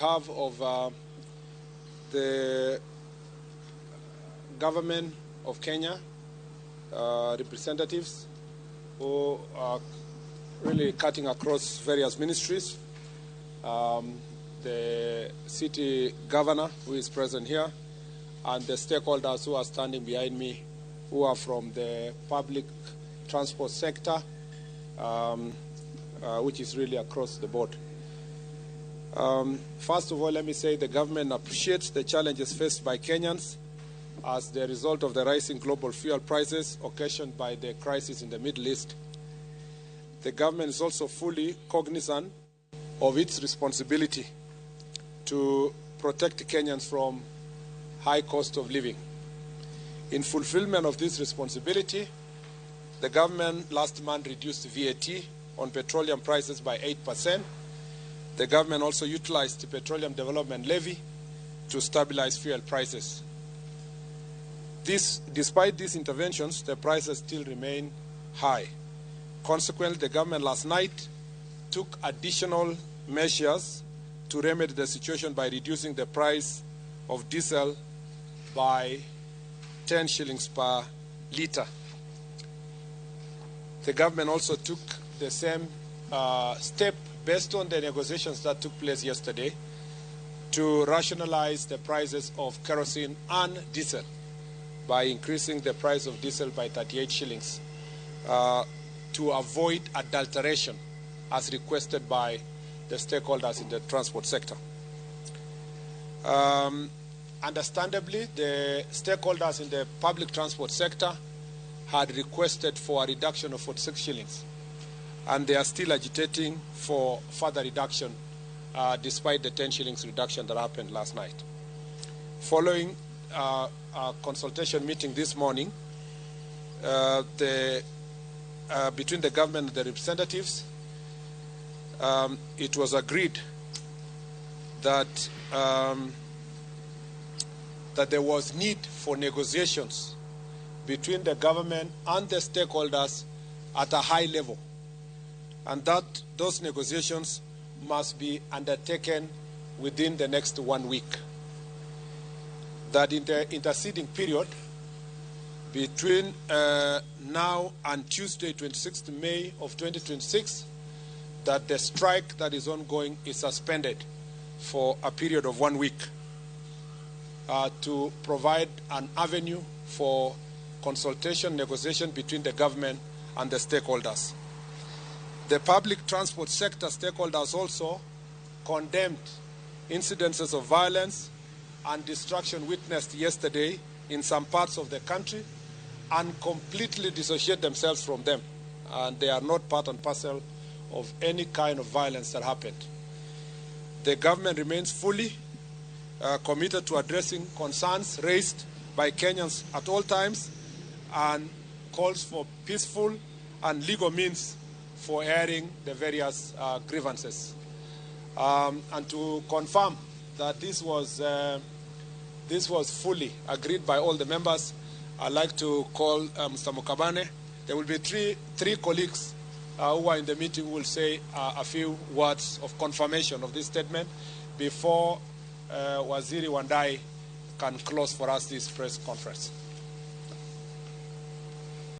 behalf of the government of Kenya, representatives who are really cutting across various ministries, the city governor who is present here, and the stakeholders who are standing behind me, who are from the public transport sector, which is really across the board. First of all, let me say the government appreciates the challenges faced by Kenyans as the result of the rising global fuel prices occasioned by the crisis in the Middle East. The government is also fully cognizant of its responsibility to protect Kenyans from high cost of living. In fulfillment of this responsibility, the government last month reduced VAT on petroleum prices by 8%. The government also utilized the Petroleum Development Levy to stabilize fuel prices. Despite these interventions, the prices still remain high. Consequently, the government last night took additional measures to remedy the situation by reducing the price of diesel by 10 shillings per litre. The government also took the same step based on the negotiations that took place yesterday to rationalize the prices of kerosene and diesel by increasing the price of diesel by 38 shillings to avoid adulteration as requested by the stakeholders in the transport sector. Understandably, the stakeholders in the public transport sector had requested for a reduction of 46 shillings, and they are still agitating for further reduction despite the 10 shillings reduction that happened last night. Following a consultation meeting this morning between the government and the representatives, it was agreed that there was need for negotiations between the government and the stakeholders at a high level, and that those negotiations must be undertaken within the next 1 week. That in the interceding period between now and Tuesday, 26th May of 2026, that the strike that is ongoing is suspended for a period of 1 week to provide an avenue for consultation, negotiation between the government and the stakeholders. The public transport sector stakeholders also condemned incidences of violence and destruction witnessed yesterday in some parts of the country and completely dissociate themselves from them. And they are not part and parcel of any kind of violence that happened. The government remains fully committed to addressing concerns raised by Kenyans at all times and calls for peaceful and legal means for airing the various grievances. And to confirm that this was fully agreed by all the members, I'd like to call Mr. Mukabane. There will be three colleagues who are in the meeting who will say a few words of confirmation of this statement before Waziri Wandai can close for us this press conference.